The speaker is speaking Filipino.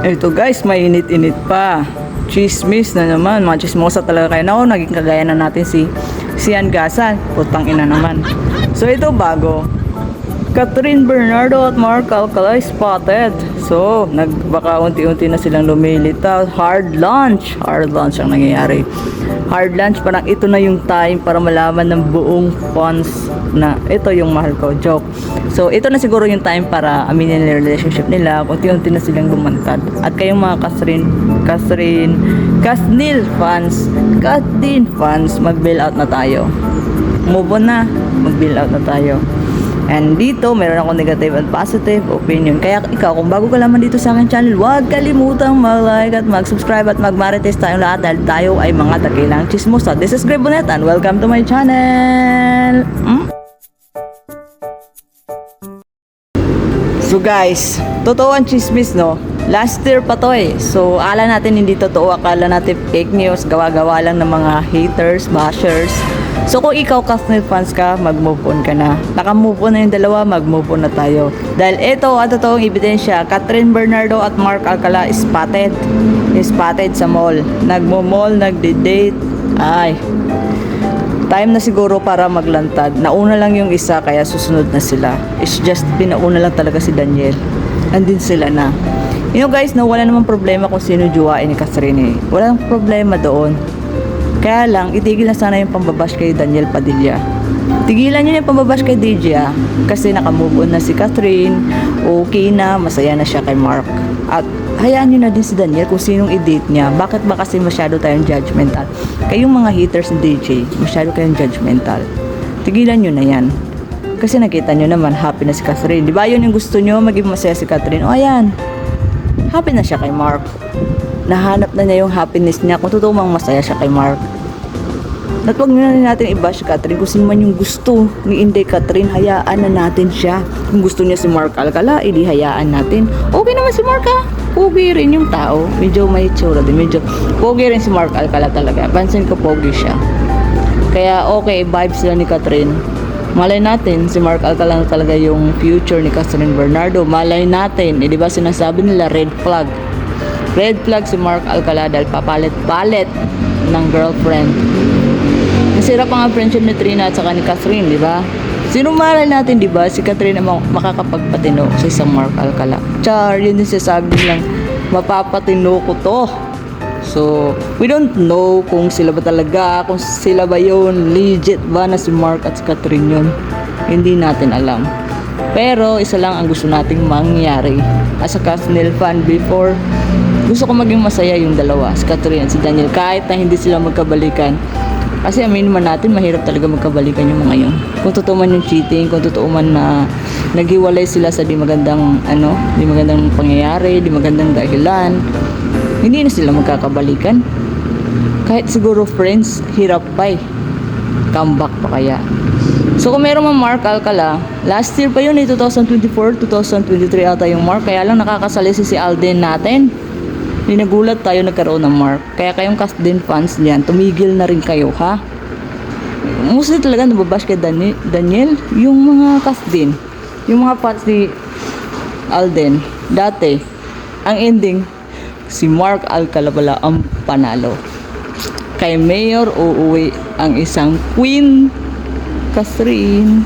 Ito guys, mainit-init pa. Chismis na naman. Mga chismosa talaga kayo. Naku, naging kagaya na natin si Angasan. Putang ina naman. So ito bago. Catherine Bernardo at Mark Alcala spotted. So, baka unti-unti na silang lumilitaw. Hard lunch ang nangyayari. Hard lunch, parang ito na yung time para malaman ng buong fans na ito yung mahal ko. Joke. So, ito na siguro yung time para aminin nila yung relationship nila. Unti-unti na silang lumantad. At kayong mga Kasnil fans, mag-bail out na tayo. Move on na, mag-bail out na tayo. And dito, meron ako negative and positive opinion. Kaya ikaw, kung bago ka lamang dito sa akin channel, huwag kalimutang mag-like at mag-subscribe at mag-marites tayong lahat dahil tayo ay mga dakilang chismosa. This is Greg Bonet and welcome to my channel! So guys, totoo ang chismis, no? Last year pa to eh. So, akala natin hindi totoo. Akala natin fake news. Gawa-gawa lang ng mga haters, bashers. So kung ikaw Kasnil fans ka, mag-move on ka na. Naka-move on na yung dalawa, mag-move on na tayo. Dahil ito ang totoong ebidensya, Catherine Bernardo at Mark Alcala spotted sa mall. Nagmo-mall, nagde-date. Ay, time na siguro para maglantad. Nauna lang yung isa, kaya susunod na sila. It's just, pinauna lang talaga si Daniel. Andin sila na. You know guys, no, wala namang problema kung sino juwain ni Catherine eh. Walang problema doon. Kaya lang, itigil na sana yung pambabash kay Daniel Padilla. Tigilan nyo yung pambabash kay DJ kasi nakamove on na si Catherine, okay na, masaya na siya kay Mark. At hayaan nyo na din si Daniel kung sinong i-date niya. Bakit ba kasi masyado tayong judgmental? Kayong mga haters ni DJ, masyado kayong judgmental. Tigilan nyo na yan. Kasi nakita nyo naman, happy na si Catherine. Di ba yun yung gusto nyo, maging masaya si Catherine? O ayan, happy na siya kay Mark. Nahanap na niya yung happiness niya kung totoo mang masaya siya kay Mark. At wag na natin i-bash si Catherine kung sino man yung gusto ni Inday Catherine, hayaan na natin siya. Kung gusto niya si Mark Alcala, edi hayaan natin. Okay naman si Mark ha. Pogi rin yung tao. Medyo may tsura din. Medyo pogi rin si Mark Alcala talaga. Pansin ko pogi siya. Kaya okay, vibes sila ni Catherine. Malay natin, si Mark Alcala na talaga yung future ni Catherine Bernardo. Malay natin. Eh, di ba sinasabi nila red flag? Red flag si Mark Alcala dahil papalit-palit ng girlfriend. Nasira pa nga friendship ni Trina at saka ni Catherine, di ba? Sino malay natin, di ba? Si Catherine ang makakapagpatino sa isang Mark Alcala. Char, yun din sasabi lang, mapapatino ko to. So, we don't know kung sila ba talaga, kung sila ba yun, legit ba na si Mark at si Catherine yun. Hindi natin alam. Pero, isa lang ang gusto nating mangyari. As a Kasnil fan before, gusto ko maging masaya yung dalawa, si Catherine at si Daniel, kahit na hindi sila magkabalikan. Kasi aminin man natin, mahirap talaga magkabalikan yung mga yun. Kung totoo man yung cheating, kung totoo man na naghiwalay sila sa di magandang pangyayari, di magandang dahilan, hindi na sila magkakabalikan. Kahit siguro friends, hirap pa eh. Comeback pa kaya. So kung meron man Mark Alcala, last year pa yun eh, 2024, 2023 ata yung Mark, kaya lang nakakasali si Alden natin. Hindi nagulat tayo nagkaroon ng Mark. Kaya kayong Kasnil fans niyan, tumigil na rin kayo ha. Mostly talaga nababash kay Daniel, yung mga Kasnil, yung mga fans ni Alden. Dati, ang ending, si Mark Alcala pala ang panalo. Kay Mayor uuwi ang isang Queen Catherine.